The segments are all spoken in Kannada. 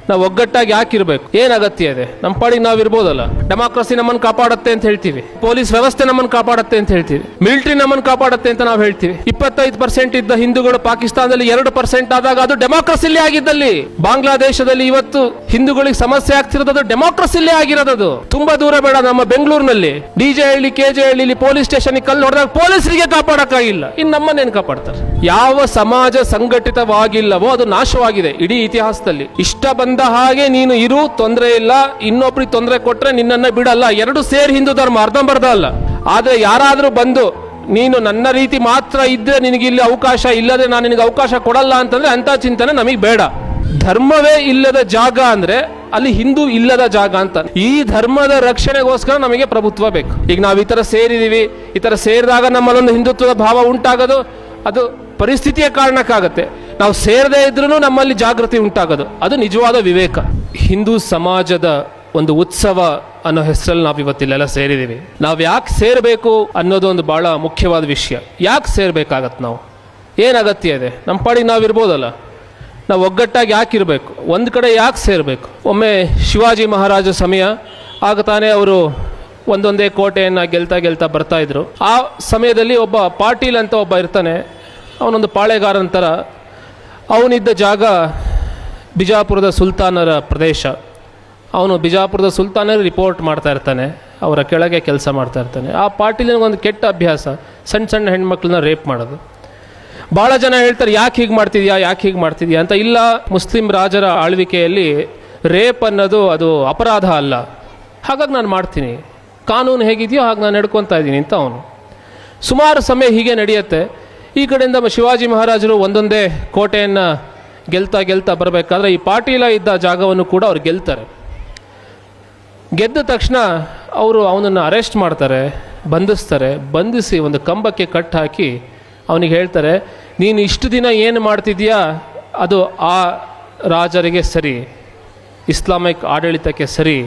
ನಾವು ಒಗ್ಗಟ್ಟಾಗಿ ಯಾಕಿರ್ಬೇಕು? ಏನ್ ಅಗತ್ಯ ಇದೆ? ನಮ್ಮ ಪಾಡಿಗೆ ನಾವು ಇರ್ಬೋದಲ್ಲ. ಡೆಮಾಕ್ರಸಿ ನಮ್ಮನ್ನು ಕಾಪಾಡುತ್ತೆ ಅಂತ ಹೇಳ್ತೀವಿ, ಪೊಲೀಸ್ ವ್ಯವಸ್ಥೆ ನಮ್ಮನ್ನು ಕಾಪಾಡುತ್ತೆ ಅಂತ ಹೇಳ್ತೀವಿ, ಮಿಲಿಟರಿ ನಮ್ಮನ್ನು ಕಾಪಾಡುತ್ತೆ ಅಂತ ನಾವು ಹೇಳ್ತೀವಿ. 25% ಇದ್ದ ಹಿಂದೂಗಳು ಪಾಕಿಸ್ತಾನದಲ್ಲಿ 2% ಆದಾಗ ಅದು ಡೆಮಾಕ್ರಸಿಲೇ ಆಗಿದ್ದಲ್ಲಿ, ಬಾಂಗ್ಲಾದೇಶದಲ್ಲಿ ಇವತ್ತು ಹಿಂದೂಗಳಿಗೆ ಸಮಸ್ಯೆ ಆಗ್ತಿರೋದು ಡೆಮಾಕ್ರಸಿಲೇ ಆಗಿರೋದು. ತುಂಬಾ ದೂರ ಬೇಡ, ನಮ್ಮ ಬೆಂಗಳೂರಿನಲ್ಲಿ DJ ಹಳ್ಳಿ KJ ಹಳ್ಳಿ ಪೊಲೀಸ್ ಸ್ಟೇಷನ್ ಕಲ್ಲು ಹೊಡೆದಾಗ ಪೊಲೀಸರಿಗೆ ಕಾಪಾಡಕ್ಕಾಗಿಲ್ಲ, ಇನ್ನು ನಮ್ಮನ್ನೇನು ಕಾಪಾಡ್ತಾರೆ? ಯಾವ ಸಮಾಜ ಸಂಘಟಿತವಾಗಿಲ್ಲವೋ ಅದು ನಾಶವಾಗಿದೆ ಇಡೀ ಇತಿಹಾಸದಲ್ಲಿ. ಇಷ್ಟ ಬಂದ ಹಾಗೆ ನೀನು ಇರು, ತೊಂದರೆ ಇಲ್ಲ, ಇನ್ನೊಬ್ರಿಗೆ ತೊಂದರೆ ಕೊಟ್ರೆ ನಿನ್ನನ್ನ ಬಿಡಲ್ಲ. ಎರಡು ಸೇರಿ ಹಿಂದೂ ಧರ್ಮ, ಅರ್ಧಂಬರ್ಧ ಅಲ್ಲ. ಆದ್ರೆ ಯಾರಾದ್ರೂ ಬಂದು ನೀನು ನನ್ನ ರೀತಿ ಮಾತ್ರ ಇದ್ರೆ ನಿನಗೆ ಇಲ್ಲಿ ಅವಕಾಶ, ಇಲ್ಲದೆ ನಾನು ನಿನಗೆ ಅವಕಾಶ ಕೊಡಲ್ಲ ಅಂತಂದ್ರೆ ಅಂತ ಚಿಂತನೆ ನಮಗೆ ಬೇಡ. ಧರ್ಮವೇ ಇಲ್ಲದ ಜಾಗ ಅಂದ್ರೆ ಅಲ್ಲಿ ಹಿಂದೂ ಇಲ್ಲದ ಜಾಗ ಅಂತ. ಈ ಧರ್ಮದ ರಕ್ಷಣೆಗೋಸ್ಕರ ನಮಗೆ ಪ್ರಭುತ್ವ ಬೇಕು. ಈಗ ನಾವು ಈ ತರ ಸೇರಿದೀವಿ, ಈ ತರ ಸೇರಿದಾಗ ನಮ್ಮಲ್ಲೊಂದು ಹಿಂದುತ್ವದ ಭಾವ ಉಂಟಾಗೋದು ಅದು ಪರಿಸ್ಥಿತಿಯ ಕಾರಣಕ್ಕಾಗತ್ತೆ. ನಾವು ಸೇರದೇ ಇದ್ರೂ ನಮ್ಮಲ್ಲಿ ಜಾಗೃತಿ ಉಂಟಾಗೋದು ಅದು ನಿಜವಾದ ವಿವೇಕ. ಹಿಂದೂ ಸಮಾಜದ ಒಂದು ಉತ್ಸವ ಅನ್ನೋ ಹೆಸರಲ್ಲಿ ನಾವು ಇವತ್ತಿಲ್ಲೆಲ್ಲ ಸೇರಿದ್ದೀವಿ. ನಾವು ಯಾಕೆ ಸೇರಬೇಕು ಅನ್ನೋದು ಒಂದು ಬಹಳ ಮುಖ್ಯವಾದ ವಿಷಯ. ಯಾಕೆ ಸೇರ್ಬೇಕಾಗತ್ತೆ? ನಾವು ಏನು ಅಗತ್ಯ ಇದೆ? ನಮ್ಮ ಪಾಡಿಗೆ ನಾವು ಇರ್ಬೋದಲ್ಲ. ನಾವು ಒಗ್ಗಟ್ಟಾಗಿ ಯಾಕಿರಬೇಕು? ಒಂದು ಕಡೆ ಯಾಕೆ ಸೇರಬೇಕು? ಒಮ್ಮೆ ಶಿವಾಜಿ ಮಹಾರಾಜ ಸಮಯ ಆಗ ತಾನೇ ಅವರು ಒಂದೊಂದೇ ಕೋಟೆಯನ್ನು ಗೆಲ್ತಾ ಬರ್ತಾ ಇದ್ರು. ಆ ಸಮಯದಲ್ಲಿ ಒಬ್ಬ ಪಾಟೀಲ್ ಅಂತ ಒಬ್ಬ ಇರ್ತಾನೆ, ಅವನೊಂದು ಪಾಳೆಗಾರನ ಥರ. ಅವನಿದ್ದ ಜಾಗ ಬಿಜಾಪುರದ ಸುಲ್ತಾನರ ಪ್ರದೇಶ. ಅವನು ಬಿಜಾಪುರದ ಸುಲ್ತಾನರು ರಿಪೋರ್ಟ್ ಮಾಡ್ತಾ ಇರ್ತಾನೆ, ಅವರ ಕೆಳಗೆ ಕೆಲಸ ಮಾಡ್ತಾ ಇರ್ತಾನೆ. ಆ ಪಾಟೀಲಿನಗೊಂದು ಕೆಟ್ಟ ಅಭ್ಯಾಸ, ಸಣ್ಣ ಹೆಣ್ಮಕ್ಳನ್ನ ರೇಪ್ ಮಾಡೋದು. ಭಾಳ ಜನ ಹೇಳ್ತಾರೆ ಯಾಕೆ ಹೀಗೆ ಮಾಡ್ತಿದ್ಯಾ ಅಂತ. ಇಲ್ಲ, ಮುಸ್ಲಿಂ ರಾಜರ ಆಳ್ವಿಕೆಯಲ್ಲಿ ರೇಪ್ ಅನ್ನೋದು ಅದು ಅಪರಾಧ ಅಲ್ಲ, ಹಾಗಾಗಿ ನಾನು ಮಾಡ್ತೀನಿ, ಕಾನೂನು ಹೇಗಿದೆಯೋ ಹಾಗೆ ನಾನು ನಡ್ಕೊತಾ ಇದ್ದೀನಿ ಅಂತ ಅವನು. ಸುಮಾರು ಸಮಯ ಹೀಗೆ ನಡೆಯುತ್ತೆ. ಈ ಕಡೆಯಿಂದ ಶಿವಾಜಿ ಮಹಾರಾಜರು ಒಂದೊಂದೇ ಕೋಟೆಯನ್ನು ಗೆಲ್ತಾ ಬರಬೇಕಾದ್ರೆ ಈ ಪಾಟೀಲ ಇದ್ದ ಜಾಗವನ್ನು ಕೂಡ ಅವ್ರು ಗೆಲ್ತಾರೆ. ಗೆದ್ದ ತಕ್ಷಣ ಅವರು ಅವನನ್ನು ಅರೆಸ್ಟ್ ಮಾಡ್ತಾರೆ, ಬಂಧಿಸಿ ಒಂದು ಕಂಬಕ್ಕೆ ಕಟ್ ಹಾಕಿ ಅವನಿಗೆ ಹೇಳ್ತಾರೆ, ನೀನು ಇಷ್ಟು ದಿನ ಏನು ಮಾಡ್ತಿದ್ಯಾ ಅದು ಆ ರಾಜರಿಗೆ ಸರಿ, ಇಸ್ಲಾಮಿಕ್ ಆಡಳಿತಕ್ಕೆ ಸರಿ.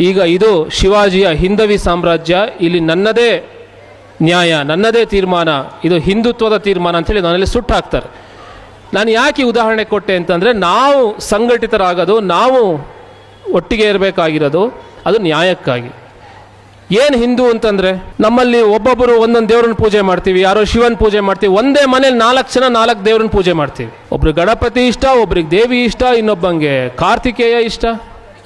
ಈಗ ಇದು ಶಿವಾಜಿಯ ಹಿಂದವಿ ಸಾಮ್ರಾಜ್ಯ, ಇಲ್ಲಿ ನನ್ನದೇ ನ್ಯಾಯ, ನನ್ನದೇ ತೀರ್ಮಾನ, ಇದು ಹಿಂದುತ್ವದ ತೀರ್ಮಾನ ಅಂತೇಳಿ ನನ್ನಲ್ಲಿ ಸುಟ್ಟು ಹಾಕ್ತಾರೆ. ನಾನು ಯಾಕೆ ಉದಾಹರಣೆ ಕೊಟ್ಟೆ ಅಂತಂದರೆ, ನಾವು ಸಂಘಟಿತರಾಗೋದು, ನಾವು ಒಟ್ಟಿಗೆ ಇರಬೇಕಾಗಿರೋದು ಅದು ನ್ಯಾಯಕ್ಕಾಗಿ. ಏನು ಹಿಂದೂ ಅಂತಂದರೆ, ನಮ್ಮಲ್ಲಿ ಒಬ್ಬೊಬ್ಬರು ಒಂದೊಂದು ದೇವ್ರನ್ನ ಪೂಜೆ ಮಾಡ್ತೀವಿ, ಯಾರೋ ಶಿವನ ಪೂಜೆ ಮಾಡ್ತೀವಿ. ಒಂದೇ ಮನೇಲಿ 4 ಜನ 4 ದೇವ್ರನ್ನ ಪೂಜೆ ಮಾಡ್ತೀವಿ. ಒಬ್ರಿಗೆ ಗಣಪತಿ ಇಷ್ಟ, ಒಬ್ರಿಗೆ ದೇವಿ ಇಷ್ಟ, ಇನ್ನೊಬ್ಬಂಗೆ ಕಾರ್ತಿಕೇಯ ಇಷ್ಟ.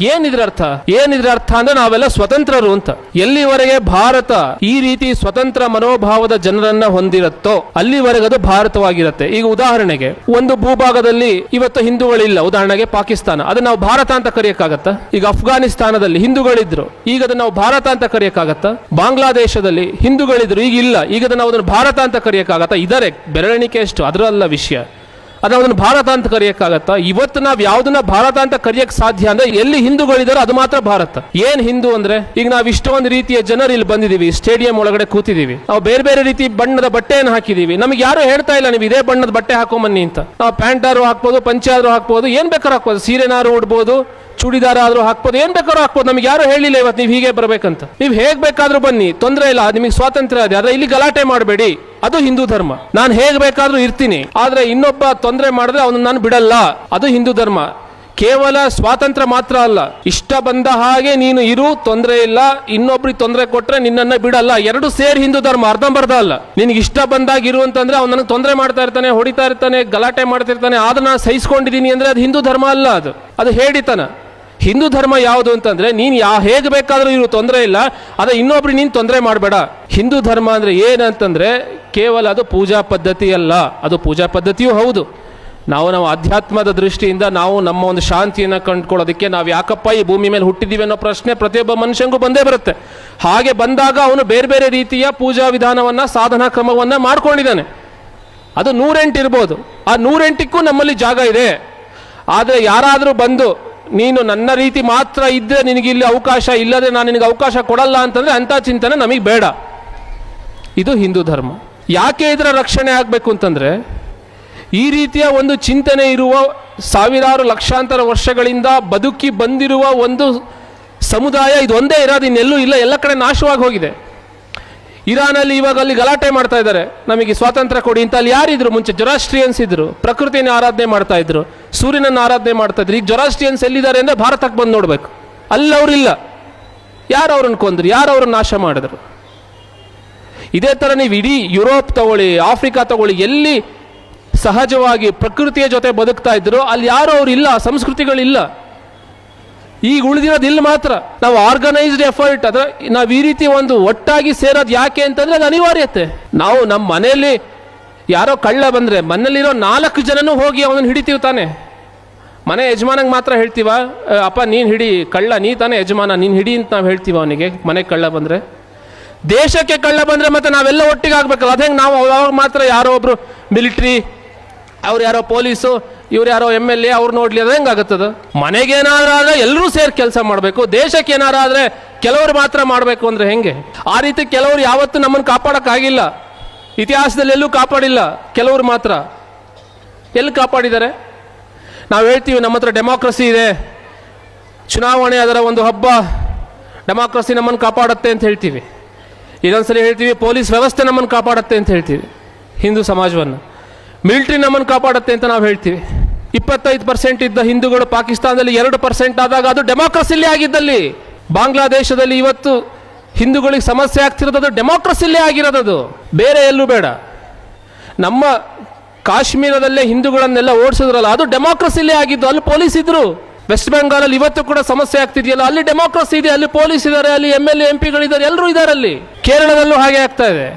ಏನಿದ್ರ ಅರ್ಥ ಅಂದ್ರೆ ನಾವೆಲ್ಲ ಸ್ವತಂತ್ರರು ಅಂತ. ಎಲ್ಲಿವರೆಗೆ ಭಾರತ ಈ ರೀತಿ ಸ್ವತಂತ್ರ ಮನೋಭಾವದ ಜನರನ್ನ ಹೊಂದಿರುತ್ತೋ ಅಲ್ಲಿವರೆಗೆ ಅದು ಭಾರತವಾಗಿರುತ್ತೆ. ಈಗ ಉದಾಹರಣೆಗೆ ಒಂದು ಭೂಭಾಗದಲ್ಲಿ ಇವತ್ತು ಹಿಂದೂಗಳಿಲ್ಲ, ಉದಾಹರಣೆಗೆ ಪಾಕಿಸ್ತಾನ, ಅದನ್ನ ನಾವು ಭಾರತ ಅಂತ ಕರೆಯಕ್ಕಾಗತ್ತಾ? ಈಗ ಅಫ್ಘಾನಿಸ್ತಾನದಲ್ಲಿ ಹಿಂದೂಗಳಿದ್ರು, ಈಗ ಅದನ್ನ ನಾವು ಭಾರತ ಅಂತ ಕರೆಯಕ್ಕಾಗತ್ತಾ? ಬಾಂಗ್ಲಾದೇಶದಲ್ಲಿ ಹಿಂದೂಗಳಿದ್ರು, ಈಗ ಇಲ್ಲ, ಈಗ ನಾವು ಅದನ್ನು ಭಾರತ ಅಂತ ಕರೆಯಕ್ಕಾಗತ್ತಾ? ಇದರ ಬೆರಳೆಣಿಕೆ ಎಷ್ಟು, ಅದರಲ್ಲ ವಿಷಯ. ಅದನ್ನು ಭಾರತ ಅಂತ ಕರೆಯಕ್ಕಾಗತ್ತಾ? ಇವತ್ತು ನಾವು ಯಾವ್ದನ್ನ ಭಾರತ ಅಂತ ಕರೆಯಕ್ ಸಾಧ್ಯ ಅಂದ್ರೆ ಎಲ್ಲಿ ಹಿಂದೂಗಳಿದಾರೋ ಅದು ಮಾತ್ರ ಭಾರತ. ಏನ್ ಹಿಂದೂ ಅಂದ್ರೆ, ಈಗ ನಾವು ಇಷ್ಟೊಂದು ರೀತಿಯ ಜನರು ಇಲ್ಲಿ ಬಂದಿದೀವಿ, ಸ್ಟೇಡಿಯಂ ಒಳಗಡೆ ಕೂತಿದೀವಿ, ನಾವು ಬೇರೆ ರೀತಿ ಬಣ್ಣದ ಬಟ್ಟೆಯನ್ನು ಹಾಕಿದೀವಿ. ನಮಗೆ ಯಾರು ಹೇಳ್ತಾ ಇಲ್ಲ ನೀವು ಇದೇ ಬಣ್ಣದ ಬಟ್ಟೆ ಹಾಕೊಂಬನ್ನಿ ಅಂತ. ನಾವು ಪ್ಯಾಂಟ್ ಆದ್ರೂ ಹಾಕ್ಬೋದು, ಪಂಚೆ ಆದ್ರೂ ಹಾಕ್ಬೋದು, ಏನ್ ಬೇಕಾದ್ರೂ ಹಾಕ್ಬೋದು, ಸೀರೆನಾರು ಉಡ್ಬೋದು, ಚೂಡಿದಾರ ಆದ್ರೂ ಹಾಕ್ಬೋದು, ಏನ್ ಬೇಕಾದ್ರೂ ಹಾಕ್ಬೋದು. ನಮ್ಗೆ ಯಾರು ಹೇಳಿಲ್ಲ ಇವತ್ತು ನೀವು ಹೀಗೆ ಬರ್ಬೇಕಂತ. ನೀವು ಹೇಗ್ ಬೇಕಾದ್ರೂ ಬನ್ನಿ, ತೊಂದರೆ ಇಲ್ಲ, ನಿಮಗೆ ಸ್ವಾತಂತ್ರ್ಯ ಇದೆ. ಆದ್ರೆ ಇಲ್ಲಿ ಗಲಾಟೆ ಮಾಡಬೇಡಿ, ಅದು ಹಿಂದೂ ಧರ್ಮ. ನಾನು ಹೇಗ್ ಬೇಕಾದ್ರೂ ಇರ್ತೀನಿ, ಆದ್ರೆ ಇನ್ನೊಬ್ಬ ತೊಂದರೆ ಮಾಡಿದ್ರೆ ಅವನು ನಾನು ಬಿಡಲ್ಲ, ಅದು ಹಿಂದೂ ಧರ್ಮ. ಕೇವಲ ಸ್ವಾತಂತ್ರ್ಯ ಮಾತ್ರ ಅಲ್ಲ, ಇಷ್ಟ ಬಂದ ಹಾಗೆ ನೀನು ಇರು, ತೊಂದರೆ ಇಲ್ಲ, ಇನ್ನೊಬ್ರಿಗೆ ತೊಂದರೆ ಕೊಟ್ರೆ ನಿನ್ನನ್ನ ಬಿಡಲ್ಲ. ಎರಡು ಸೇರಿ ಹಿಂದೂ ಧರ್ಮ, ಅರ್ಧಂಬರ್ಧ ಅಲ್ಲ. ನಿನ್ಗೆ ಇಷ್ಟ ಬಂದಾಗ ಇರು ಅಂತಂದ್ರೆ ಅವ್ನು ನನಗೆ ತೊಂದರೆ ಮಾಡ್ತಾ ಇರ್ತಾನೆ, ಹೊಡಿತಾ ಇರ್ತಾನೆ, ಗಲಾಟೆ ಮಾಡ್ತಿರ್ತಾನೆ, ಆದ್ರೆ ನಾನು ಸಹಿಸ್ಕೊಂಡಿದ್ದೀನಿ ಅಂದ್ರೆ ಅದು ಹಿಂದೂ ಧರ್ಮ ಅಲ್ಲ, ಅದು ಹೇಳಿತನ. ಹಿಂದೂ ಧರ್ಮ ಯಾವುದು ಅಂತಂದ್ರೆ ನೀನು ಹೇಗೆ ಬೇಕಾದ್ರೂ ಇರು, ತೊಂದರೆ ಇಲ್ಲ, ಅದ ಇನ್ನೊಬ್ರಿಗೆ ನೀನು ತೊಂದರೆ ಮಾಡಬೇಡ. ಹಿಂದೂ ಧರ್ಮ ಅಂದ್ರೆ ಏನಂತಂದ್ರೆ ಕೇವಲ ಅದು ಪೂಜಾ ಪದ್ಧತಿ ಅಲ್ಲ, ಅದು ಪೂಜಾ ಪದ್ಧತಿಯೂ ಹೌದು. ನಾವು ಆಧ್ಯಾತ್ಮದ ದೃಷ್ಟಿಯಿಂದ ನಾವು ನಮ್ಮ ಒಂದು ಶಾಂತಿಯನ್ನು ಕಂಡುಕೊಳ್ಳೋದಕ್ಕೆ ನಾವು ಯಾಕಪ್ಪ ಈ ಭೂಮಿ ಮೇಲೆ ಹುಟ್ಟಿದ್ದೀವಿ ಅನ್ನೋ ಪ್ರಶ್ನೆ ಪ್ರತಿಯೊಬ್ಬ ಮನುಷ್ಯನಿಗೂ ಬಂದೇ ಬರುತ್ತೆ. ಹಾಗೆ ಬಂದಾಗ ಅವನು ಬೇರೆ ರೀತಿಯ ಪೂಜಾ ವಿಧಾನವನ್ನ, ಸಾಧನಾ ಕ್ರಮವನ್ನ ಮಾಡ್ಕೊಂಡಿದ್ದಾನೆ. ಅದು 108 ಇರ್ಬೋದು, ಆ 108ಕ್ಕೂ ನಮ್ಮಲ್ಲಿ ಜಾಗ ಇದೆ. ಆದರೆ ಯಾರಾದರೂ ಬಂದು ನೀನು ನನ್ನ ರೀತಿ ಮಾತ್ರ ಇದ್ದರೆ ನಿನಗೆ ಇಲ್ಲಿ ಅವಕಾಶ, ಇಲ್ಲದೆ ನಾನು ನಿನಗೆ ಅವಕಾಶ ಕೊಡಲ್ಲ ಅಂತಂದ್ರೆ ಅಂಥ ಚಿಂತನೆ ನಮಗೆ ಬೇಡ. ಇದು ಹಿಂದೂ ಧರ್ಮ. ಯಾಕೆ ಇದರ ರಕ್ಷಣೆ ಆಗಬೇಕು ಅಂತಂದ್ರೆ, ಈ ರೀತಿಯ ಒಂದು ಚಿಂತನೆ ಇರುವ ಸಾವಿರಾರು ಲಕ್ಷಾಂತರ ವರ್ಷಗಳಿಂದ ಬದುಕಿ ಬಂದಿರುವ ಒಂದು ಸಮುದಾಯ ಇದು ಒಂದೇ ಇರೋದು, ಇನ್ನೆಲ್ಲೂ ಇಲ್ಲ, ಎಲ್ಲ ಕಡೆ ನಾಶವಾಗಿ ಹೋಗಿದೆ. ಇರಾನಲ್ಲಿ ಇವಾಗ ಅಲ್ಲಿ ಗಲಾಟೆ ಮಾಡ್ತಾ ಇದ್ದಾರೆ, ನಮಗೆ ಸ್ವಾತಂತ್ರ್ಯ ಕೊಡಿ ಅಂತ. ಅಲ್ಲಿ ಯಾರಿದ್ರು ಮುಂಚೆ? ಜೊರಾಸ್ಟ್ರಿಯನ್ಸ್ ಇದ್ರು, ಪ್ರಕೃತಿಯನ್ನು ಆರಾಧನೆ ಮಾಡ್ತಾ ಇದ್ರು, ಸೂರ್ಯನನ್ನು ಆರಾಧನೆ ಮಾಡ್ತಾ ಇದ್ರು. ಈಗ ಜೊರಾಸ್ಟ್ರಿಯನ್ಸ್ ಎಲ್ಲಿದ್ದಾರೆ ಅಂದರೆ ಭಾರತಕ್ಕೆ ಬಂದು ನೋಡ್ಬೇಕು, ಅಲ್ಲವ್ರಿಲ್ಲ. ಯಾರು ಅವ್ರನ್ನ ಕೊಂದ್ರು, ಯಾರು ಅವ್ರನ್ನ ನಾಶ ಮಾಡಿದ್ರು? ಇದೇ ಥರ ನೀವು ಇಡೀ ಯುರೋಪ್ ತಗೊಳ್ಳಿ, ಆಫ್ರಿಕಾ ತಗೊಳ್ಳಿ, ಎಲ್ಲಿ ಸಹಜವಾಗಿ ಪ್ರಕೃತಿಯ ಜೊತೆ ಬದುಕ್ತಾ ಇದ್ರು ಅಲ್ಲಿ ಯಾರು ಅವ್ರು ಇಲ್ಲ, ಸಂಸ್ಕೃತಿಗಳಿಲ್ಲ. ಈಗ ಉಳಿದಿರೋದು ಇಲ್ಲಿ ಮಾತ್ರ. ನಾವು ಆರ್ಗನೈಸ್ಡ್ ಎಫರ್ಟ್, ಅದ್ರ ನಾವು ಈ ರೀತಿ ಒಂದು ಒಟ್ಟಾಗಿ ಸೇರೋದು ಯಾಕೆ ಅಂತಂದ್ರೆ ಅದು ಅನಿವಾರ್ಯತೆ. ನಾವು ನಮ್ಮ ಮನೆಯಲ್ಲಿ ಯಾರೋ ಕಳ್ಳ ಬಂದರೆ ಮನೇಲಿರೋ 4 ಜನನೂ ಹೋಗಿ ಅವನನ್ನು ಹಿಡಿತೀವಿ ತಾನೆ. ಮನೆ ಯಜಮಾನಂಗೆ ಮಾತ್ರ ಹೇಳ್ತೀವ, ಅಪ್ಪ ನೀನು ಹಿಡಿ, ಕಳ್ಳ ನೀ ತಾನೇ ಯಜಮಾನ, ನೀನು ಹಿಡಿ ಅಂತ ನಾವು ಹೇಳ್ತೀವ ಅವನಿಗೆ ಮನೆಗೆ ಕಳ್ಳ ಬಂದರೆ. ದೇಶಕ್ಕೆ ಕಳ್ಳ ಬಂದರೆ ಮತ್ತೆ ನಾವೆಲ್ಲ ಒಟ್ಟಿಗೆ ಆಗ್ಬೇಕಲ್ಲ. ಅದು ಹೆಂಗೆ? ನಾವು ಅವಾಗ ಮಾತ್ರ ಯಾರೋ ಒಬ್ರು ಮಿಲಿಟ್ರಿ, ಅವ್ರು ಯಾರೋ ಪೊಲೀಸು, ಇವ್ರು ಯಾರೋ MLA ಅವ್ರು ನೋಡ್ಲಿ, ಅದು ಹೆಂಗಾಗುತ್ತದ? ಮನೆಗೇನಾದ್ರೂ ಆದರೆ ಎಲ್ಲರೂ ಸೇರಿ ಕೆಲಸ ಮಾಡಬೇಕು, ದೇಶಕ್ಕೆ ಏನಾರು ಆದರೆ ಕೆಲವರು ಮಾತ್ರ ಮಾಡಬೇಕು ಅಂದರೆ ಹೆಂಗೆ? ಆ ರೀತಿ ಕೆಲವರು ಯಾವತ್ತೂ ನಮ್ಮನ್ನು ಕಾಪಾಡೋಕ್ಕಾಗಿಲ್ಲ, ಇತಿಹಾಸದಲ್ಲಿ ಎಲ್ಲೂ ಕಾಪಾಡಿಲ್ಲ. ಕೆಲವರು ಮಾತ್ರ ಎಲ್ಲಿ ಕಾಪಾಡಿದ್ದಾರೆ? ನಾವು ಹೇಳ್ತೀವಿ ನಮ್ಮ ಹತ್ರ ಡೆಮಾಕ್ರಸಿ ಇದೆ, ಚುನಾವಣೆ ಅದರ ಒಂದು ಹಬ್ಬ, ಡೆಮಾಕ್ರಸಿ ನಮ್ಮನ್ನು ಕಾಪಾಡುತ್ತೆ ಅಂತ ಹೇಳ್ತೀವಿ. ಇದೊಂದ್ಸಲಿ ಹೇಳ್ತೀವಿ ಪೊಲೀಸ್ ವ್ಯವಸ್ಥೆ ನಮ್ಮನ್ನು ಕಾಪಾಡುತ್ತೆ ಅಂತ ಹೇಳ್ತೀವಿ, ಹಿಂದೂ ಸಮಾಜವನ್ನು. ಮಿಲಿಟ್ರಿ ನಮ್ಮನ್ನು ಕಾಪಾಡುತ್ತೆ ಅಂತ ನಾವು ಹೇಳ್ತೀವಿ. 25% ಇದ್ದ ಹಿಂದೂಗಳು ಪಾಕಿಸ್ತಾನದಲ್ಲಿ 2% ಆದಾಗ ಅದು ಡೆಮಾಕ್ರಸಿಲೇ ಆಗಿದ್ದಲ್ಲಿ. ಬಾಂಗ್ಲಾದೇಶದಲ್ಲಿ ಇವತ್ತು ಹಿಂದೂಗಳಿಗೆ ಸಮಸ್ಯೆ ಆಗ್ತಿರೋದು ಡೆಮಾಕ್ರಸಿಲೇ ಆಗಿರೋದು, ಬೇರೆ ಎಲ್ಲೂ ಬೇಡ. ನಮ್ಮ ಕಾಶ್ಮೀರದಲ್ಲೇ ಹಿಂದೂಗಳನ್ನೆಲ್ಲ ಓಡಿಸಿದ್ರಲ್ಲ, ಅದು ಡೆಮಾಕ್ರಸಿಲೇ ಆಗಿದ್ದು, ಅಲ್ಲಿ ಪೊಲೀಸ್ ಇದ್ರು. ವೆಸ್ಟ್ ಬೆಂಗಾಲಲ್ಲಿ ಇವತ್ತು ಕೂಡ ಸಮಸ್ಯೆ ಆಗ್ತಿದೆಯಲ್ಲ, ಅಲ್ಲಿ ಡೆಮಾಕ್ರಸಿ ಇದೆ, ಅಲ್ಲಿ ಪೊಲೀಸ್ ಇದ್ದಾರೆ, ಅಲ್ಲಿ MLA MP ಗಳಿದ್ದಾರೆ, ಎಲ್ಲರೂ ಇದ್ದಾರೆ ಅಲ್ಲಿ. ಕೇರಳದಲ್ಲೂ ಹಾಗೆ ಆಗ್ತಾ ಇದೆ.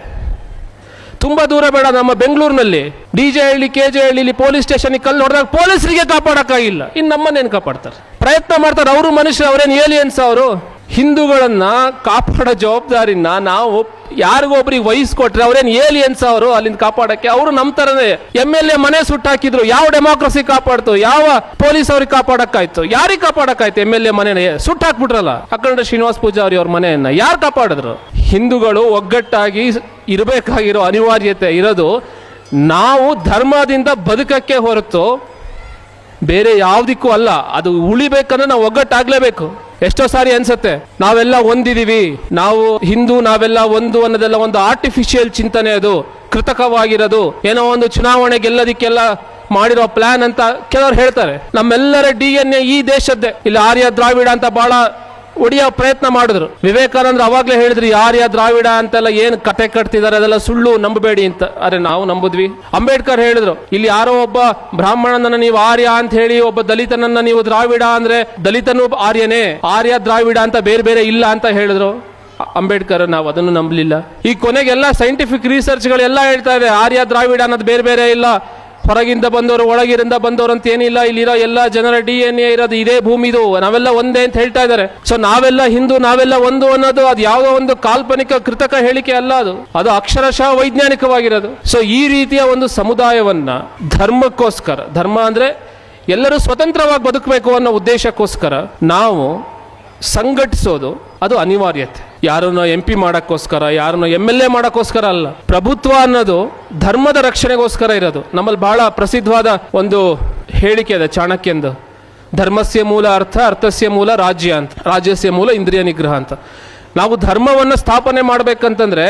ತುಂಬ ದೂರ ಬೇಡ, ನಮ್ಮ ಬೆಂಗಳೂರಿನಲ್ಲಿ DJ ಹಳ್ಳಿ, KJ ಹಳ್ಳಿಲಿ ಪೊಲೀಸ್ ಸ್ಟೇಷನ್ಗೆ ಕಲ್ಲು ಹೊಡೆದಾಗ ಪೊಲೀಸರಿಗೆ ಕಾಪಾಡೋಕ್ಕಾಗಿಲ್ಲ, ಇನ್ನು ನಮ್ಮನ್ನೇನು ಕಾಪಾಡ್ತಾರೆ? ಪ್ರಯತ್ನ ಮಾಡ್ತಾರೆ. ಅವರು ಮನುಷ್ಯರು, ಅವರೇನು ಏಲಿಯನ್ಸ್? ಅವರು ಹಿಂದೂಗಳನ್ನ ಕಾಪಾಡೋ ಜವಾಬ್ದಾರಿನ ನಾವು ಯಾರಿಗೊಬ್ರಿಗೆ ವಹಿಸ್ಕೊಟ್ರೆ ಅವ್ರೇನು ಏಲಿಯನ್ಸ್? ಅವರು ಅಲ್ಲಿಂದ ಕಾಪಾಡಕ್ಕೆ ಅವರು ನಮ್ಮ ಥರನೇ. MLA ಮನೆ ಸುಟ್ಟಾಕಿದ್ರು, ಯಾವ ಡೆಮಾಕ್ರಸಿ ಕಾಪಾಡ್ತು? ಯಾವ ಪೊಲೀಸ್ ಅವ್ರಿಗೆ ಕಾಪಾಡಕ್ಕಾಯ್ತು? ಯಾರಿಗೆ ಕಾಪಾಡಕ್ಕಾಯ್ತು? MLA ಮನೆ ಸುಟ್ಟಾಕ್ಬಿಟ್ರಲ್ಲ, ಅಖಂಡ ಶ್ರೀನಿವಾಸ್ ಪೂಜಾರಿ ಅವ್ರ ಮನೆಯನ್ನ ಯಾರು ಕಾಪಾಡಿದ್ರು? ಹಿಂದೂಗಳು ಒಗ್ಗಟ್ಟಾಗಿ ಇರಬೇಕಾಗಿರೋ ಅನಿವಾರ್ಯತೆ ಇರೋದು ನಾವು ಧರ್ಮದಿಂದ ಬದುಕಕ್ಕೆ ಹೊರತು ಬೇರೆ ಯಾವುದಕ್ಕೂ ಅಲ್ಲ. ಅದು ಉಳಿಬೇಕಂದ್ರೆ ನಾವು ಒಗ್ಗಟ್ಟಾಗ್ಲೇಬೇಕು. ಎಷ್ಟೋ ಸಾರಿ ಅನ್ಸುತ್ತೆ ನಾವೆಲ್ಲ ಒಂದಿದೀವಿ, ನಾವು ಹಿಂದೂ, ನಾವೆಲ್ಲ ಒಂದು ಅನ್ನೋದೆಲ್ಲ ಒಂದು ಆರ್ಟಿಫಿಷಿಯಲ್ ಚಿಂತನೆ, ಅದು ಕೃತಕವಾಗಿರೋದು, ಏನೋ ಒಂದು ಚುನಾವಣೆ ಗೆಲ್ಲೋದಿಕ್ಕೆಲ್ಲ ಮಾಡಿರೋ ಪ್ಲಾನ್ ಅಂತ ಕೆಲವರು ಹೇಳ್ತಾರೆ. ನಮ್ಮೆಲ್ಲರ DNA ಈ ದೇಶದ್ದೇ. ಇಲ್ಲಿ ಆರ್ಯ ದ್ರಾವಿಡ ಅಂತ ಬಹಳ ಒಡೆಯೋ ಪ್ರಯತ್ನ ಮಾಡಿದ್ರು. ವಿವೇಕಾನಂದ್ರ ಅವಾಗಲೇ ಹೇಳಿದ್ರು ಆರ್ಯ ದ್ರಾವಿಡ ಅಂತೆಲ್ಲ ಏನು ಕತೆ ಕಟ್ತಿದ್ದಾರೆ ಅದೆಲ್ಲ ಸುಳ್ಳು, ನಂಬಬೇಡಿ ಅಂತ. ಅರೆ ನಾವು ನಂಬುದ್ವಿ. ಅಂಬೇಡ್ಕರ್ ಹೇಳಿದ್ರು ಇಲ್ಲಿ ಯಾರೋ ಒಬ್ಬ ಬ್ರಾಹ್ಮಣನನ್ನ ನೀವು ಆರ್ಯ ಅಂತ ಹೇಳಿ, ಒಬ್ಬ ದಲಿತನನ್ನ ನೀವು ದ್ರಾವಿಡ ಅಂದ್ರೆ ದಲಿತನು ಆರ್ಯನೇ, ಆರ್ಯ ದ್ರಾವಿಡ ಅಂತ ಬೇರೆ ಬೇರೆ ಇಲ್ಲ ಅಂತ ಹೇಳಿದ್ರು ಅಂಬೇಡ್ಕರ್. ನಾವು ಅದನ್ನು ನಂಬಲಿಲ್ಲ. ಈ ಕೊನೆಗೆಲ್ಲ ಸೈಂಟಿಫಿಕ್ ರಿಸರ್ಚ್ಗಳೆಲ್ಲ ಹೇಳ್ತಾ ಇದೆ ಆರ್ಯ ದ್ರಾವಿಡ ಅನ್ನೋದು ಬೇರೆ ಬೇರೆ ಇಲ್ಲ, ಹೊರಗಿಂದ ಬಂದವರು ಒಳಗಿರಿಂದ ಬಂದವರು ಅಂತ ಏನಿಲ್ಲ, ಇಲ್ಲಿರೋ ಎಲ್ಲ ಜನರ DNA ಇರೋದು ಇದೇ ಭೂಮಿದು, ನಾವೆಲ್ಲ ಒಂದೇ ಅಂತ ಹೇಳ್ತಾ ಇದ್ದಾರೆ. ಸೊ ನಾವೆಲ್ಲ ಹಿಂದೂ, ನಾವೆಲ್ಲ ಒಂದು ಅನ್ನೋದು ಅದು ಯಾವುದೋ ಒಂದು ಕಾಲ್ಪನಿಕ ಕೃತಕ ಹೇಳಿಕೆ ಅಲ್ಲ, ಅದು ಅಕ್ಷರಶಃ ವೈಜ್ಞಾನಿಕವಾಗಿರೋದು. ಸೊ ಈ ರೀತಿಯ ಒಂದು ಸಮುದಾಯವನ್ನ ಧರ್ಮಕ್ಕೋಸ್ಕರ, ಧರ್ಮ ಅಂದ್ರೆ ಎಲ್ಲರೂ ಸ್ವತಂತ್ರವಾಗಿ ಬದುಕಬೇಕು ಅನ್ನೋ ಉದ್ದೇಶಕ್ಕೋಸ್ಕರ ನಾವು ಸಂಘಟಿಸೋದು ಅದು ಅನಿವಾರ್ಯತೆ. ಯಾರನ್ನ MP ಮಾಡೋಕ್ಕೋಸ್ಕರ, ಯಾರನ್ನ MLA ಮಾಡೋಕ್ಕೋಸ್ಕರ ಅಲ್ಲ. ಪ್ರಭುತ್ವ ಅನ್ನೋದು ಧರ್ಮದ ರಕ್ಷಣೆಗೋಸ್ಕರ ಇರೋದು. ನಮ್ಮಲ್ಲಿ ಬಹಳ ಪ್ರಸಿದ್ಧವಾದ ಒಂದು ಹೇಳಿಕೆ ಇದೆ ಚಾಣಕ್ಯಂದು, ಧರ್ಮಸ್ಯ ಮೂಲ ಅರ್ಥ, ಅರ್ಥಸ್ಯ ಮೂಲ ರಾಜ್ಯ ಅಂತ, ರಾಜ್ಯಸ್ಯ ಮೂಲ ಇಂದ್ರಿಯ ನಿಗ್ರಹ ಅಂತ. ನಾವು ಧರ್ಮವನ್ನು ಸ್ಥಾಪನೆ ಮಾಡ್ಬೇಕಂತಂದ್ರೆ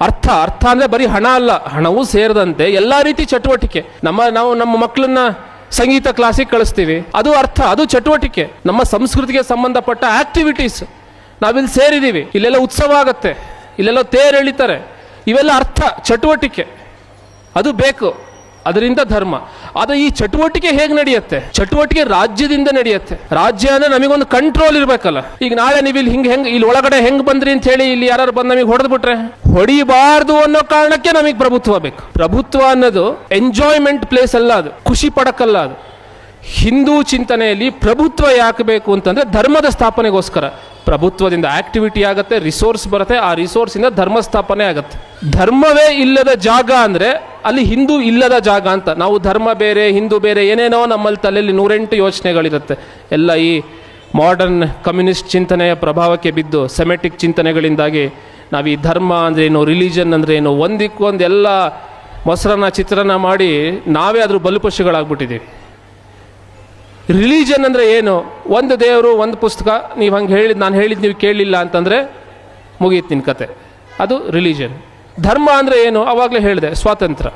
ಅರ್ಥ ಅಂದ್ರೆ ಬರೀ ಹಣ ಅಲ್ಲ, ಹಣವೂ ಸೇರಿದಂತೆ ಎಲ್ಲ ರೀತಿ ಚಟುವಟಿಕೆ. ನಾವು ನಮ್ಮ ಮಕ್ಕಳನ್ನ ಸಂಗೀತ ಕ್ಲಾಸಿಗೆ ಕಳಿಸ್ತೀವಿ, ಅದು ಅರ್ಥ, ಅದು ಚಟುವಟಿಕೆ. ನಮ್ಮ ಸಂಸ್ಕೃತಿಗೆ ಸಂಬಂಧಪಟ್ಟ ಆಕ್ಟಿವಿಟೀಸ್ ನಾವಿಲ್ಲಿ ಸೇರಿದ್ದೀವಿ, ಇಲ್ಲೆಲ್ಲ ಉತ್ಸವ ಆಗತ್ತೆ, ಇಲ್ಲೆಲ್ಲ ತೇರು ಎಳಿತಾರೆ, ಇವೆಲ್ಲ ಅರ್ಥ, ಚಟುವಟಿಕೆ, ಅದು ಬೇಕು. ಅದರಿಂದ ಧರ್ಮ. ಅದು ಈ ಚಟುವಟಿಕೆ ಹೇಗೆ ನಡೆಯುತ್ತೆ? ಚಟುವಟಿಕೆ ರಾಜ್ಯದಿಂದ ನಡೆಯುತ್ತೆ. ರಾಜ್ಯ ಅಂದ್ರೆ ನಮಗೊಂದು ಕಂಟ್ರೋಲ್ ಇರಬೇಕಲ್ಲ. ಈಗ ನಾಳೆ ನೀವು ಇಲ್ಲಿ ಹೆಂಗೆ ಇಲ್ಲಿ ಒಳಗಡೆ ಹೆಂಗ್ ಬಂದ್ರಿ ಅಂತ ಹೇಳಿ ಇಲ್ಲಿ ಯಾರು ಬಂದು ನಮಗೆ ಹೊಡೆದು ಬಿಟ್ರೆ, ಹೊಡಿಬಾರ್ದು ಅನ್ನೋ ಕಾರಣಕ್ಕೆ ನಮಗೆ ಪ್ರಭುತ್ವ ಬೇಕು. ಪ್ರಭುತ್ವ ಅನ್ನೋದು ಎಂಜಾಯ್ಮೆಂಟ್ ಪ್ಲೇಸ್ ಅಲ್ಲ, ಅದು ಖುಷಿ ಪಡಕ್ಕಲ್ಲ. ಅದು ಹಿಂದೂ ಚಿಂತನೆಯಲ್ಲಿ ಪ್ರಭುತ್ವ ಯಾಕೆ ಬೇಕು ಅಂತಂದ್ರೆ ಧರ್ಮದ ಸ್ಥಾಪನೆಗೋಸ್ಕರ. ಪ್ರಭುತ್ವದಿಂದ ಆಕ್ಟಿವಿಟಿ ಆಗುತ್ತೆ, ರಿಸೋರ್ಸ್ ಬರುತ್ತೆ, ಆ ರಿಸೋರ್ಸ್ ಇಂದ ಧರ್ಮ ಸ್ಥಾಪನೆ ಆಗುತ್ತೆ. ಧರ್ಮವೇ ಇಲ್ಲದ ಜಾಗ ಅಂದ್ರೆ ಅಲ್ಲಿ ಹಿಂದೂ ಇಲ್ಲದ ಜಾಗ ಅಂತ. ನಾವು ಧರ್ಮ ಬೇರೆ ಹಿಂದೂ ಬೇರೆ ಏನೇನೋ ನಮ್ಮಲ್ಲಿ ತಲೆಯಲ್ಲಿ 108 ಯೋಚನೆಗಳಿರುತ್ತೆ. ಎಲ್ಲ ಈ ಮಾಡರ್ನ್ ಕಮ್ಯುನಿಸ್ಟ್ ಚಿಂತನೆಯ ಪ್ರಭಾವಕ್ಕೆ ಬಿದ್ದು ಸೆಮೆಟಿಕ್ ಚಿಂತನೆಗಳಿಂದಾಗಿ ನಾವು ಈ ಧರ್ಮ ಅಂದ್ರೆ ಏನು, ರಿಲಿಜನ್ ಅಂದ್ರೆ ಏನು, ಒಂದಕ್ಕೊಂದು ಎಲ್ಲ ಮೊಸರನ್ನ ಚಿತ್ರನ ಮಾಡಿ ನಾವೇ ಅದ್ರ ಬಲಿಪಶುಗಳಾಗ್ಬಿಟ್ಟಿದ್ದೀವಿ. ರಿಲಿಜನ್ ಅಂದರೆ ಏನು? ಒಂದು ದೇವರು, ಒಂದು ಪುಸ್ತಕ, ನೀವು ಹಂಗೆ ಹೇಳಿದ್ದು ನಾನು ಹೇಳಿದ್ದು ನೀವು ಕೇಳಲಿಲ್ಲ ಅಂತಂದರೆ ಮುಗೀತು ನಿನ್ನ ಕತೆ. ಅದು ರಿಲಿಜನ್. ಧರ್ಮ ಅಂದರೆ ಏನು? ಅವಾಗಲೇ ಹೇಳಿದೆ, ಸ್ವಾತಂತ್ರ್ಯ.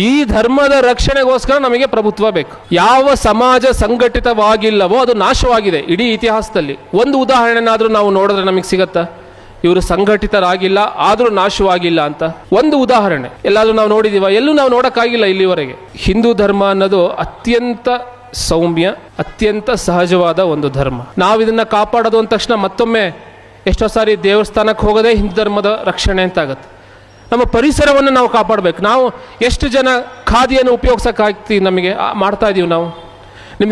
ಈ ಧರ್ಮದ ರಕ್ಷಣೆಗೋಸ್ಕರ ನಮಗೆ ಪ್ರಭುತ್ವ ಬೇಕು. ಯಾವ ಸಮಾಜ ಸಂಘಟಿತವಾಗಿಲ್ಲವೋ ಅದು ನಾಶವಾಗಿದೆ ಇಡೀ ಇತಿಹಾಸದಲ್ಲಿ. ಒಂದು ಉದಾಹರಣೆನಾದರೂ ನಾವು ನೋಡಿದ್ರೆ ನಮಗೆ ಸಿಗತ್ತಾ? ಇವರು ಸಂಘಟಿತರಾಗಿಲ್ಲ ಆದರೂ ನಾಶವಾಗಿಲ್ಲ ಅಂತ ಒಂದು ಉದಾಹರಣೆ ಎಲ್ಲಾದರೂ ನಾವು ನೋಡಿದೀವ? ಎಲ್ಲೂ ನಾವು ನೋಡೋಕ್ಕಾಗಿಲ್ಲ ಇಲ್ಲಿವರೆಗೆ. ಹಿಂದೂ ಧರ್ಮ ಅನ್ನೋದು ಅತ್ಯಂತ ಸೌಮ್ಯ, ಅತ್ಯಂತ ಸಹಜವಾದ ಒಂದು ಧರ್ಮ. ನಾವು ಇದನ್ನು ಕಾಪಾಡೋದು ಅಂದ ತಕ್ಷಣ ಮತ್ತೊಮ್ಮೆ ಎಷ್ಟೋ ಸಾರಿ ದೇವಸ್ಥಾನಕ್ಕೆ ಹೋಗೋದೇ ಹಿಂದೂ ಧರ್ಮದ ರಕ್ಷಣೆ ಅಂತ ಆಗುತ್ತೆ. ನಮ್ಮ ಪರಿಸರವನ್ನು ನಾವು ಕಾಪಾಡಬೇಕು. ನಾವು ಎಷ್ಟು ಜನ ಖಾದಿಯನ್ನು ಉಪಯೋಗಿಸೋಕ್ಕಾಗ್ತೀವಿ? ನಮಗೆ ಮಾಡ್ತಾ ಇದ್ದೀವಿ ನಾವು.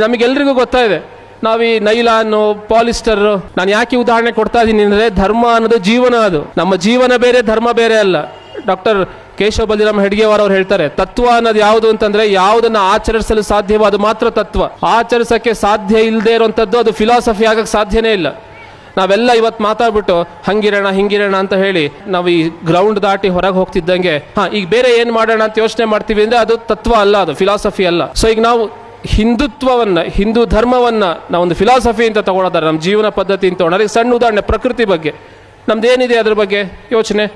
ನಮಗೆಲ್ರಿಗೂ ಗೊತ್ತಾ ಇದೆ, ನಾವು ಈ ನೈಲಾನು, ಪಾಲಿಸ್ಟರ್, ನಾನು ಯಾಕೆ ಉದಾಹರಣೆ ಕೊಡ್ತಾ ಇದ್ದೀನಿ ಅಂದರೆ ಧರ್ಮ ಅನ್ನೋದು ಜೀವನ. ಅದು ನಮ್ಮ ಜೀವನ ಬೇರೆ, ಧರ್ಮ ಬೇರೆ ಅಲ್ಲ. ಡಾಕ್ಟರ್ ಕೇಶವ ಬಲಿರಾಮ ಹೆಡ್ಗೇವಾರ್ ಅವರು ಹೇಳ್ತಾರೆ, ತತ್ವ ಅನ್ನೋದು ಯಾವುದು ಅಂತಂದ್ರೆ ಯಾವುದನ್ನು ಆಚರಿಸಲು ಸಾಧ್ಯವೋ ಅದು ಮಾತ್ರ ತತ್ವ. ಆಚರಿಸೋಕ್ಕೆ ಸಾಧ್ಯ ಇಲ್ಲದೆ ಇರುವಂಥದ್ದು ಅದು ಫಿಲಾಸಫಿ ಆಗಕ್ಕೆ ಸಾಧ್ಯನೇ ಇಲ್ಲ. ನಾವೆಲ್ಲ ಇವತ್ತು ಮಾತಾಡ್ಬಿಟ್ಟು ಹಂಗಿರೋಣ ಹಿಂಗಿರೋಣ ಅಂತ ಹೇಳಿ ನಾವು ಈ ಗ್ರೌಂಡ್ ದಾಟಿ ಹೊರಗೆ ಹೋಗ್ತಿದ್ದಂಗೆ ಈಗ ಬೇರೆ ಏನು ಮಾಡೋಣ ಅಂತ ಯೋಚನೆ ಮಾಡ್ತೀವಿ ಅಂದರೆ ಅದು ತತ್ವ ಅಲ್ಲ, ಅದು ಫಿಲಾಸಫಿ ಅಲ್ಲ. ಸೊ ಈಗ ನಾವು ಹಿಂದುತ್ವವನ್ನು, ಹಿಂದೂ ಧರ್ಮವನ್ನು ನಾವೊಂದು ಫಿಲಾಸಫಿ ಅಂತ ತಗೊಳ್ಳೋದಾರೆ, ನಮ್ಮ ಜೀವನ ಪದ್ಧತಿ ಅಂತ ತಗೊಂಡ್ರೆ. ಈಗ ಸಣ್ಣ ಉದಾಹರಣೆ, ಪ್ರಕೃತಿ ಬಗ್ಗೆ ನಮ್ದೇನಿದೆ ಅದ್ರ ಬಗ್ಗೆ ಯೋಚನೆ.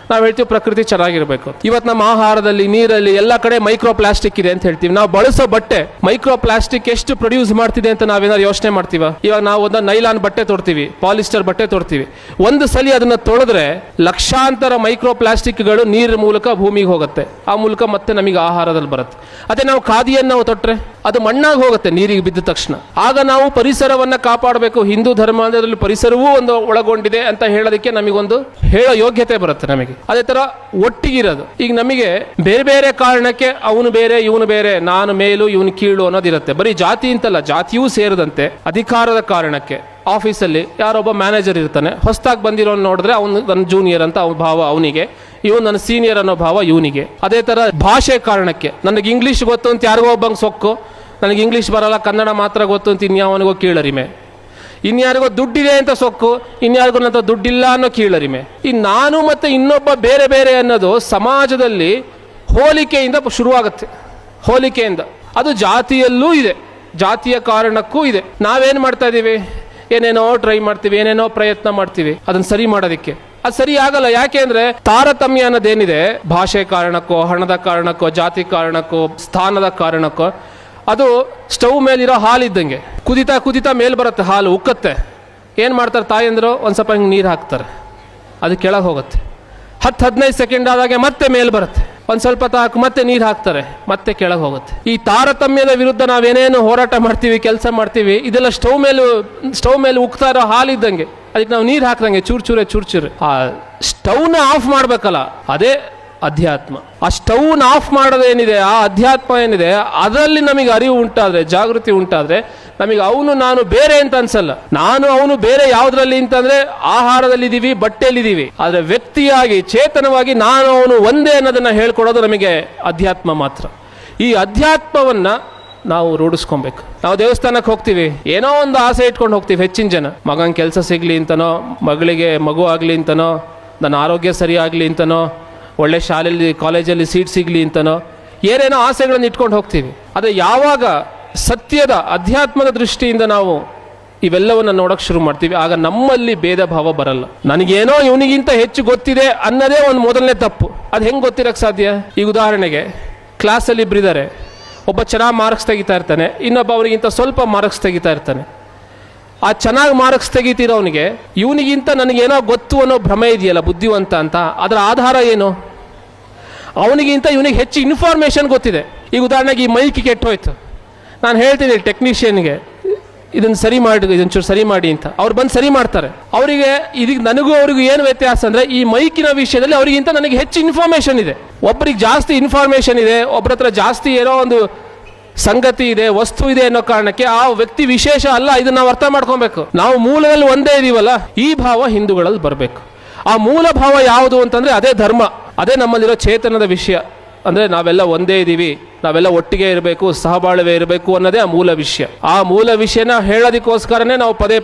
ನಾವು ಹೇಳ್ತೀವಿ ಪ್ರಕೃತಿ ಚೆನ್ನಾಗಿರಬೇಕು. ಇವತ್ತು ನಮ್ಮ ಆಹಾರದಲ್ಲಿ, ನೀರಲ್ಲಿ ಎಲ್ಲ ಕಡೆ ಮೈಕ್ರೋ ಪ್ಲಾಸ್ಟಿಕ್ ಇದೆ ಅಂತ ಹೇಳ್ತೀವಿ. ನಾವು ಬಳಸೋ ಬಟ್ಟೆ ಮೈಕ್ರೋ ಪ್ಲಾಸ್ಟಿಕ್ ಎಷ್ಟು ಪ್ರೊಡ್ಯೂಸ್ ಮಾಡ್ತಿದೆ ಅಂತ ನಾವೇನಾದ್ರು ಯೋಚನೆ ಮಾಡ್ತೀವ? ಇವಾಗ ನಾವು ಒಂದು ನೈಲಾನ್ ಬಟ್ಟೆ ತೊಡ್ತೀವಿ, ಪಾಲಿಸ್ಟರ್ ಬಟ್ಟೆ ತೊಡ್ತೀವಿ. ಒಂದು ಸಲ ಅದನ್ನು ತೊಳೆದ್ರೆ ಲಕ್ಷಾಂತರ ಮೈಕ್ರೋ ಪ್ಲಾಸ್ಟಿಕ್ಗಳು ನೀರಿನ ಮೂಲಕ ಭೂಮಿಗೆ ಹೋಗುತ್ತೆ. ಆ ಮೂಲಕ ಮತ್ತೆ ನಮಗೆ ಆಹಾರದಲ್ಲಿ ಬರುತ್ತೆ. ಅದೇ ನಾವು ಖಾದಿಯನ್ನು ನಾವು ತೊಟ್ಟರೆ ಅದು ಮಣ್ಣಾಗಿ ಹೋಗುತ್ತೆ ನೀರಿಗೆ ಬಿದ್ದ ತಕ್ಷಣ. ಆಗ ನಾವು ಪರಿಸರವನ್ನು ಕಾಪಾಡಬೇಕು. ಹಿಂದೂ ಧರ್ಮ ಅಂದರೆ ಅದರಲ್ಲಿ ಪರಿಸರವೂ ಒಂದು ಒಳಗೊಂಡಿದೆ ಅಂತ ಹೇಳೋದಕ್ಕೆ ನಮಗೊಂದು ಹೇಳೋ ಯೋಗ್ಯತೆ ಬರುತ್ತೆ ನಮಗೆ. ಅದೇ ತರ ಒಟ್ಟಿಗಿರೋದು. ಈಗ ನಮಗೆ ಬೇರೆ ಬೇರೆ ಕಾರಣಕ್ಕೆ ಅವನು ಬೇರೆ ಇವನು ಬೇರೆ, ನಾನು ಮೇಲು ಇವನು ಕೀಳು ಅನ್ನೋದಿರುತ್ತೆ. ಬರೀ ಜಾತಿ ಅಂತಲ್ಲ, ಜಾತಿಯೂ ಸೇರಿದಂತೆ ಅಧಿಕಾರದ ಕಾರಣಕ್ಕೆ ಆಫೀಸಲ್ಲಿ ಯಾರೊಬ್ಬ ಮ್ಯಾನೇಜರ್ ಇರ್ತಾನೆ, ಹೊಸದಾಗಿ ಬಂದಿರೋನು ನೋಡಿದ್ರೆ ಅವನು ನನ್ನ ಜೂನಿಯರ್ ಅಂತ ಭಾವ ಅವನಿಗೆ, ಇವನು ನನ್ನ ಸೀನಿಯರ್ ಅನ್ನೋ ಭಾವ ಇವನಿಗೆ. ಅದೇ ತರ ಭಾಷೆ ಕಾರಣಕ್ಕೆ, ನನಗೆ ಇಂಗ್ಲೀಷ್ ಗೊತ್ತು ಅಂತ ಯಾರಿಗೋ ಒಬ್ಬಂಗೆ ಸೊಕ್ಕು, ನನಗೆ ಇಂಗ್ಲೀಷ್ ಬರಲ್ಲ ಕನ್ನಡ ಮಾತ್ರ ಗೊತ್ತು ಅಂತ ಇನ್ಯಾವನಿಗೋ ಕೀಳರಿಮೆ. ಇನ್ಯಾರಿಗೋ ದುಡ್ಡಿದೆ ಅಂತ ಸೊಕ್ಕು, ಇನ್ಯಾರಿಗೋ ನಂತರ ದುಡ್ಡಿಲ್ಲ ಅನ್ನೋ ಕೀಳರಿಮೆ. ಈ ನಾನು ಮತ್ತೆ ಇನ್ನೊಬ್ಬ ಬೇರೆ ಬೇರೆ ಅನ್ನೋದು ಸಮಾಜದಲ್ಲಿ ಹೋಲಿಕೆಯಿಂದ ಶುರುವಾಗುತ್ತೆ. ಹೋಲಿಕೆಯಿಂದ ಅದು ಜಾತಿಯಲ್ಲೂ ಇದೆ, ಜಾತಿಯ ಕಾರಣಕ್ಕೂ ಇದೆ. ನಾವೇನು ಮಾಡ್ತಾ ಇದ್ದೀವಿ? ಏನೇನೋ ಟ್ರೈ ಮಾಡ್ತೀವಿ, ಏನೇನೋ ಪ್ರಯತ್ನ ಮಾಡ್ತೀವಿ ಅದನ್ನು ಸರಿ ಮಾಡೋದಕ್ಕೆ. ಅದು ಸರಿ ಆಗಲ್ಲ. ಯಾಕೆ ಅಂದ್ರೆ ತಾರತಮ್ಯ ಅನ್ನೋದೇನಿದೆ, ಭಾಷೆ ಕಾರಣಕ್ಕೋ, ಹಣದ ಕಾರಣಕ್ಕೋ, ಜಾತಿ ಕಾರಣಕ್ಕೋ, ಸ್ಥಾನದ ಕಾರಣಕ್ಕೋ, ಅದು ಸ್ಟವ್ ಮೇಲಿರೋ ಹಾಲಿದ್ದಂಗೆ ಕುದಿತಾ ಕುದಿತಾ ಮೇಲೆ ಬರುತ್ತೆ, ಹಾಲು ಉಕ್ಕತ್ತೆ. ಏನು ಮಾಡ್ತಾರೆ ತಾಯಂದ್ರು? ಒಂದು ಸ್ವಲ್ಪ ಹಿಂಗೆ ನೀರು ಹಾಕ್ತಾರೆ, ಅದು ಕೆಳಗೆ ಹೋಗುತ್ತೆ. 10-15 ಸೆಕೆಂಡ್ ಆದಾಗೆ ಮತ್ತೆ ಮೇಲೆ ಬರುತ್ತೆ, ಒಂದು ಸ್ವಲ್ಪ ತಾಕು ಮತ್ತೆ ನೀರು ಹಾಕ್ತಾರೆ, ಮತ್ತೆ ಕೆಳಗೆ ಹೋಗುತ್ತೆ. ಈ ತಾರತಮ್ಯದ ವಿರುದ್ಧ ನಾವೇನೇನು ಹೋರಾಟ ಮಾಡ್ತೀವಿ, ಕೆಲಸ ಮಾಡ್ತೀವಿ, ಇದೆಲ್ಲ ಸ್ಟವ್ ಮೇಲೆ ಉಕ್ತಾ ಇರೋ ಹಾಲಿದ್ದಂಗೆ. ಅದಕ್ಕೆ ನಾವು ನೀರು ಹಾಕ್ದಂಗೆ ಚೂರು. ಆ ಸ್ಟವ್ನ ಆಫ್ ಮಾಡ್ಬೇಕಲ್ಲ, ಅದೇ ಅಧ್ಯಾತ್ಮ. ಆ ಸ್ಟವ್ನ ಆಫ್ ಮಾಡೋದೇನಿದೆ, ಆ ಅಧ್ಯಾತ್ಮ ಏನಿದೆ, ಅದರಲ್ಲಿ ನಮಗೆ ಅರಿವು ಉಂಟಾದ್ರೆ, ಜಾಗೃತಿ ಉಂಟಾದ್ರೆ ನಮಗೆ ಅವನು ನಾನು ಬೇರೆ ಅಂತ ಅನ್ಸಲ್ಲ. ನಾನು ಅವನು ಬೇರೆ ಯಾವುದ್ರಲ್ಲಿ ಅಂತಂದ್ರೆ ಆಹಾರದಲ್ಲಿದ್ದೀವಿ, ಬಟ್ಟೆಯಲ್ಲಿದ್ದೀವಿ. ಆದರೆ ವ್ಯಕ್ತಿಯಾಗಿ ಚೇತನವಾಗಿ ನಾನು ಅವನು ಒಂದೇ ಅನ್ನೋದನ್ನ ಹೇಳ್ಕೊಡೋದು ನಮಗೆ ಅಧ್ಯಾತ್ಮ ಮಾತ್ರ. ಈ ಅಧ್ಯಾತ್ಮವನ್ನ ನಾವು ರೂಢಿಸ್ಕೊಬೇಕು. ನಾವು ದೇವಸ್ಥಾನಕ್ಕೆ ಹೋಗ್ತೀವಿ, ಏನೋ ಒಂದು ಆಸೆ ಇಟ್ಕೊಂಡು ಹೋಗ್ತೀವಿ. ಹೆಚ್ಚಿನ ಜನ ಮಗನ ಕೆಲಸ ಸಿಗ್ಲಿ ಅಂತನೋ, ಮಗಳಿಗೆ ಮಗು ಆಗಲಿ ಅಂತನೋ, ನನ್ನ ಆರೋಗ್ಯ ಸರಿ ಆಗಲಿ ಅಂತನೋ, ಒಳ್ಳೆ ಶಾಲೆಯಲ್ಲಿ ಕಾಲೇಜಲ್ಲಿ ಸೀಟ್ ಸಿಗಲಿ ಅಂತನೋ ಏನೇನೋ ಆಸೆಗಳನ್ನು ಇಟ್ಕೊಂಡು ಹೋಗ್ತೀವಿ. ಆದರೆ ಯಾವಾಗ ಸತ್ಯದ ಅಧ್ಯಾತ್ಮದ ದೃಷ್ಟಿಯಿಂದ ನಾವು ಇವೆಲ್ಲವನ್ನು ನೋಡೋಕೆ ಶುರು ಮಾಡ್ತೀವಿ, ಆಗ ನಮ್ಮಲ್ಲಿ ಭೇದ ಭಾವ ಬರಲ್ಲ. ನನಗೇನೋ ಇವನಿಗಿಂತ ಹೆಚ್ಚು ಗೊತ್ತಿದೆ ಅನ್ನೋದೇ ಒಂದು ಮೊದಲನೇ ತಪ್ಪು. ಅದು ಹೆಂಗೆ ಗೊತ್ತಿರೋಕ್ಕೆ ಸಾಧ್ಯ? ಈಗ ಉದಾಹರಣೆಗೆ ಕ್ಲಾಸಲ್ಲಿ ಇಬ್ಬರಿದ್ದಾರೆ, ಒಬ್ಬ ಚೆನ್ನಾಗಿ ಮಾರ್ಕ್ಸ್ ತೆಗಿತಾ ಇರ್ತಾನೆ, ಇನ್ನೊಬ್ಬ ಅವನಿಗಿಂತ ಸ್ವಲ್ಪ ಮಾರ್ಕ್ಸ್ ತೆಗಿತಾ ಇರ್ತಾನೆ. ಆ ಚೆನ್ನಾಗಿ ಮಾರ್ಕ್ಸ್ ತೆಗಿತಿರೋನಿಗೆ ಇವನಿಗಿಂತ ನನಗೇನೋ ಗೊತ್ತು ಅನ್ನೋ ಭ್ರಮೆ ಇದೆಯಲ್ಲ, ಬುದ್ಧಿವಂತ ಅಂತ. ಅದರ ಆಧಾರ ಏನು? ಅವನಿಗಿಂತ ಇವನಿಗೆ ಹೆಚ್ಚು ಇನ್ಫಾರ್ಮೇಷನ್ ಗೊತ್ತಿದೆ. ಈಗ ಉದಾಹರಣೆಗೆ ಈ ಮೈಕ್ ಕೆಟ್ಟೋಯ್ತು, ನಾನು ಹೇಳ್ತೀನಿ ಟೆಕ್ನಿಷಿಯನ್ಗೆ ಇದನ್ನು ಸರಿ ಮಾಡಿ, ಇದನ್ನು ಚೂರು ಸರಿ ಮಾಡಿ ಅಂತ. ಅವ್ರು ಬಂದು ಸರಿ ಮಾಡ್ತಾರೆ. ಅವರಿಗೆ ಇದಕ್ಕೆ ನನಗೂ ಅವ್ರಿಗೂ ಏನು ವ್ಯತ್ಯಾಸ ಅಂದರೆ, ಈ ಮೈಕಿನ ವಿಷಯದಲ್ಲಿ ಅವರಿಗಿಂತ ನನಗೆ ಹೆಚ್ಚು ಇನ್ಫಾರ್ಮೇಷನ್ ಇದೆ. ಒಬ್ಬರಿಗೆ ಜಾಸ್ತಿ ಇನ್ಫಾರ್ಮೇಷನ್ ಇದೆ, ಒಬ್ಬರ ಹತ್ರ ಜಾಸ್ತಿ ಏನೋ ಒಂದು ಸಂಗತಿ ಇದೆ, ವಸ್ತು ಇದೆ ಅನ್ನೋ ಕಾರಣಕ್ಕೆ ಆ ವ್ಯಕ್ತಿ ವಿಶೇಷ ಅಲ್ಲ. ಇದನ್ನ ನಾವು ಅರ್ಥ ಮಾಡ್ಕೊಬೇಕು. ನಾವು ಮೂಲದಲ್ಲಿ ಒಂದೇ ಇದೀವಲ್ಲ, ಈ ಭಾವ ಹಿಂದೂಗಳಲ್ಲಿ ಬರಬೇಕು. ಆ ಮೂಲ ಭಾವ ಯಾವುದು ಅಂತಂದ್ರೆ ಅದೇ ಧರ್ಮ, ಅದೇ ನಮ್ಮಲ್ಲಿರೋ ಚೇತನದ ವಿಷಯ. ಅಂದ್ರೆ ನಾವೆಲ್ಲ ಒಂದೇ ಇದೀವಿ, ನಾವೆಲ್ಲ ಒಟ್ಟಿಗೆ ಇರಬೇಕು, ಸಹಬಾಳ್ವೆ ಇರಬೇಕು ಅನ್ನೋದೇ ಆ ಮೂಲ ವಿಷಯ. ಆ ಮೂಲ ವಿಷಯನ ಹೇಳೋದಕ್ಕೋಸ್ಕರನೇ ನಾವು ಪದೇ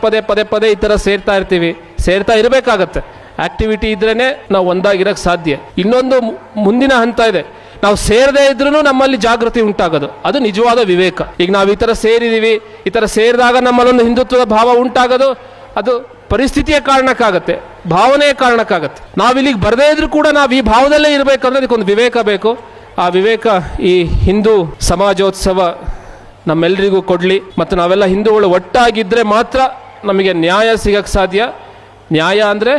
ಪದೇ ಈ ಥರ ಸೇರ್ತಾ ಇರಬೇಕಾಗತ್ತೆ. ಆಕ್ಟಿವಿಟಿ ಇದ್ರೇನೆ ನಾವು ಒಂದಾಗಿರಕ್ಕೆ ಸಾಧ್ಯ. ಇನ್ನೊಂದು ಮುಂದಿನ ಹಂತ ಇದೆ, ನಾವು ಸೇರದೇ ಇದ್ರೂ ನಮ್ಮಲ್ಲಿ ಜಾಗೃತಿ ಉಂಟಾಗೋದು, ಅದು ನಿಜವಾದ ವಿವೇಕ. ಈಗ ನಾವು ಈ ಥರ ಸೇರಿದ್ದೀವಿ, ಈ ಥರ ಸೇರಿದಾಗ ನಮ್ಮಲ್ಲೊಂದು ಹಿಂದುತ್ವದ ಭಾವ ಉಂಟಾಗೋದು ಅದು ಪರಿಸ್ಥಿತಿಯ ಕಾರಣಕ್ಕಾಗತ್ತೆ. ಭಾವನೆಯ ಕಾರಣಕ್ಕಾಗತ್ತೆ. ನಾವಿಲ್ಲಿಗೆ ಬರದೇ ಇದ್ರೂ ಕೂಡ ನಾವು ಈ ಭಾವದಲ್ಲೇ ಇರಬೇಕಂದ್ರೆ ಅದಕ್ಕೊಂದು ವಿವೇಕ ಬೇಕು. ಆ ವಿವೇಕ ಈ ಹಿಂದೂ ಸಮಾಜೋತ್ಸವ ನಮ್ಮೆಲ್ಲರಿಗೂ ಕೊಡಲಿ. ಮತ್ತು ನಾವೆಲ್ಲ ಹಿಂದೂಗಳು ಒಟ್ಟಾಗಿದ್ದರೆ ಮಾತ್ರ ನಮಗೆ ನ್ಯಾಯ ಸಿಗಕ್ಕೆ ಸಾಧ್ಯ. ನ್ಯಾಯ ಅಂದರೆ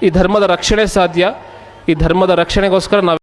ಈ ಧರ್ಮದ ರಕ್ಷಣೆ ಸಾಧ್ಯ. ಈ ಧರ್ಮದ ರಕ್ಷಣೆಗೋಸ್ಕರ ನಾವು